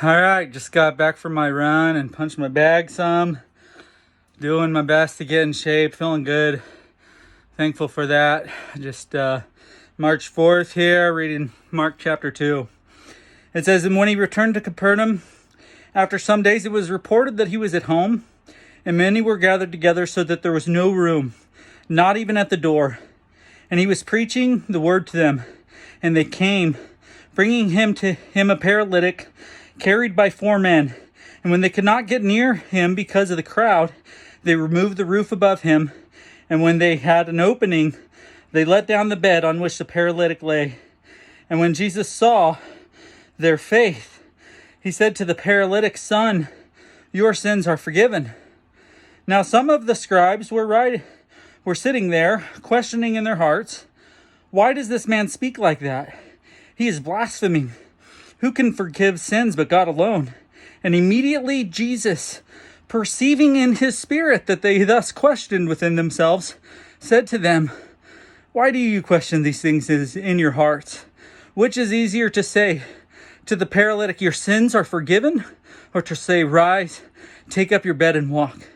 Alright, just got back from my run and punched my bag some. Doing my best to get in shape, feeling good. Thankful for that. Just March 4th here, reading Mark chapter 2. It says, "And when he returned to Capernaum, after some days it was reported that he was at home, and many were gathered together so that there was no room, not even at the door. And he was preaching the word to them. And they came, bringing to him a paralytic, carried by 4 men. And when they could not get near him because of the crowd, they removed the roof above him. And when they had an opening, they let down the bed on which the paralytic lay. And when Jesus saw their faith, he said to the paralytic, 'Son, your sins are forgiven.' Now some of the scribes were sitting there, questioning in their hearts, 'Why does this man speak like that? He is blaspheming. Who can forgive sins but God alone?' And immediately Jesus, perceiving in his spirit that they thus questioned within themselves, said to them, 'Why do you question these things in your hearts? Which is easier to say to the paralytic, your sins are forgiven, or to say, rise, take up your bed and walk?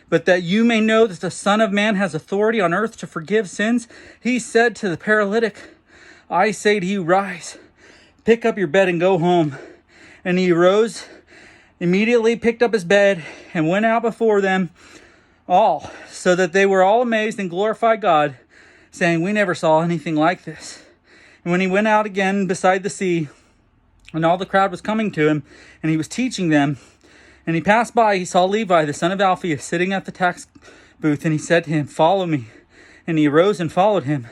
But that you may know that the Son of Man has authority on earth to forgive sins, he said to the paralytic, I say to you, rise, pick up your bed and go home.' And he arose, immediately picked up his bed, and went out before them all, so that they were all amazed and glorified God, saying, we never saw anything like this. And when he went out again beside the sea, and all the crowd was coming to him, and he was teaching them, and he passed by, he saw Levi, the son of Alphaeus, sitting at the tax booth, and he said to him, 'Follow me.' And he arose and followed him.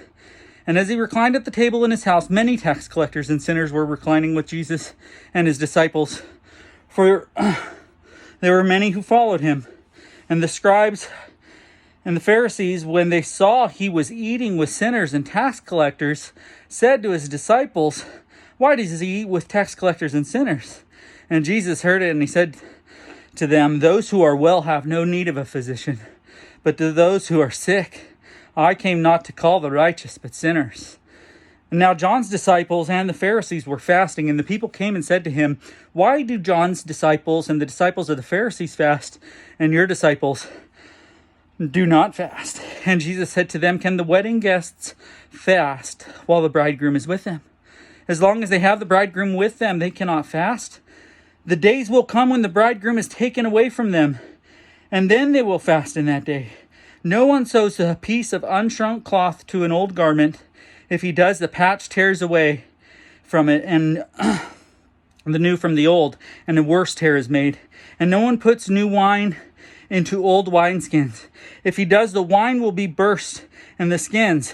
And as he reclined at the table in his house, many tax collectors and sinners were reclining with Jesus and his disciples. For there were many who followed him. And the scribes and the Pharisees, when they saw he was eating with sinners and tax collectors, said to his disciples, 'Why does he eat with tax collectors and sinners?' And Jesus heard it, and he said to them, 'Those who are well have no need of a physician, but to those who are sick. I came not to call the righteous, but sinners.' And now John's disciples and the Pharisees were fasting, and the people came and said to him, 'Why do John's disciples and the disciples of the Pharisees fast, and your disciples do not fast?' And Jesus said to them, 'Can the wedding guests fast while the bridegroom is with them? As long as they have the bridegroom with them, they cannot fast. The days will come when the bridegroom is taken away from them, and then they will fast in that day. No one sews a piece of unshrunk cloth to an old garment. If he does, the patch tears away from it, and the new from the old, and a worse tear is made. And no one puts new wine into old wineskins. If he does, the wine will be burst, and the skins,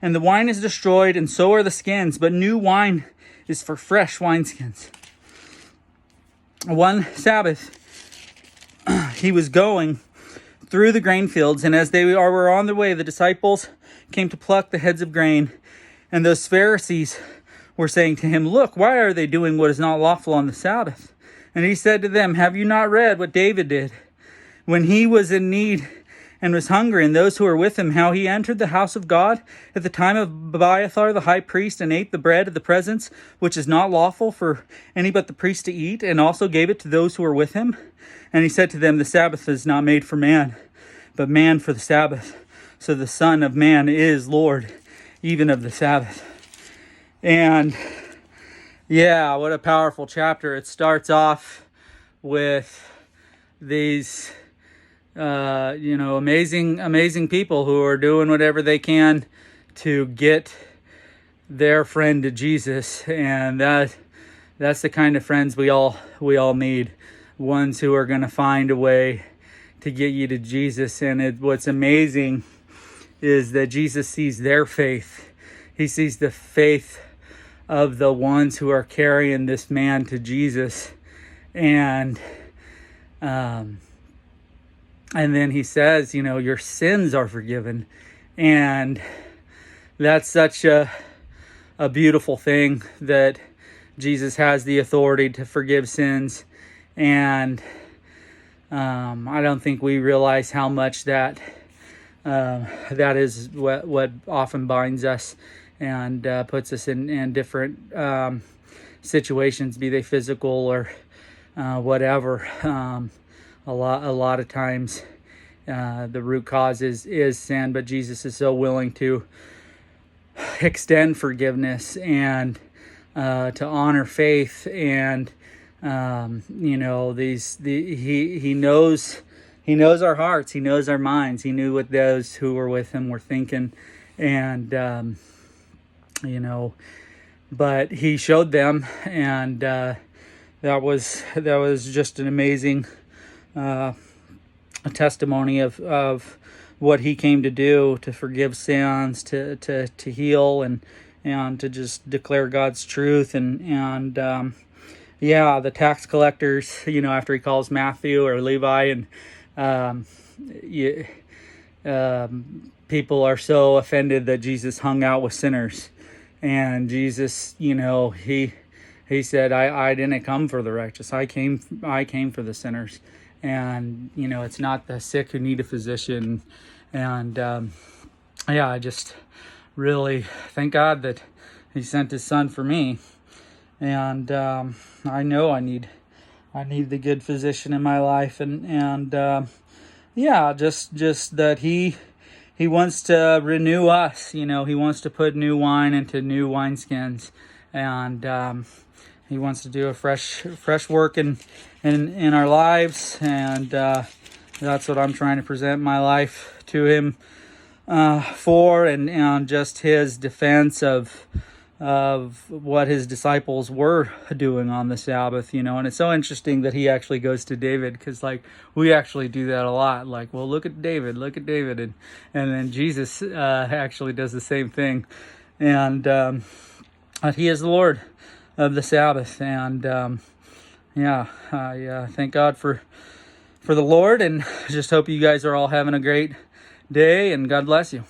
and the wine is destroyed, and so are the skins. But new wine is for fresh wineskins.' One Sabbath, he was going through the grain fields, and as they were on their way, the disciples came to pluck the heads of grain. And those Pharisees were saying to him, 'Look, why are they doing what is not lawful on the Sabbath?' And he said to them, 'Have you not read what David did when he was in need and was hungry, and those who were with him, how he entered the house of God at the time of Abiathar the high priest, and ate the bread of the presence, which is not lawful for any but the priest to eat, and also gave it to those who were with him? And he said to them, the Sabbath is not made for man, but man for the Sabbath. So the Son of Man is Lord, even of the Sabbath.'" And yeah, what a powerful chapter. It starts off with these amazing people who are doing whatever they can to get their friend to Jesus. And that's the kind of friends we all need. Ones who are going to find a way to get you to Jesus. And what's amazing is that Jesus sees their faith. He sees the faith of the ones who are carrying this man to Jesus. And then he says, your sins are forgiven. And that's such a beautiful thing, that Jesus has the authority to forgive sins. And I don't think we realize how much that is what often binds us and puts us in different situations, be they physical whatever. A lot of times the root cause is sin, but Jesus is so willing to extend forgiveness and to honor faith, and he knows our hearts, he knows our minds, he knew what those who were with him were thinking, and but he showed them, and that was just an amazing a testimony of what he came to do, to forgive sins, to heal, and to just declare God's truth, and the tax collectors, after he calls Matthew or Levi, and people are so offended that Jesus hung out with sinners, and Jesus, he said, I didn't come for the righteous. I came for the sinners. And, it's not the sick who need a physician. And, I just really thank God that he sent his son for me. And, I know I need the good physician in my life. And just that he wants to renew us. He wants to put new wine into new wineskins. And, he wants to do a fresh work in our lives, and that's what I'm trying to present my life to him for, and just his defense of what his disciples were doing on the Sabbath, and it's so interesting that he actually goes to David, because we actually do that a lot, well, look at David, and then Jesus actually does the same thing, and he is the Lord of the Sabbath, and I thank God for the Lord, and just hope you guys are all having a great day, and God bless you.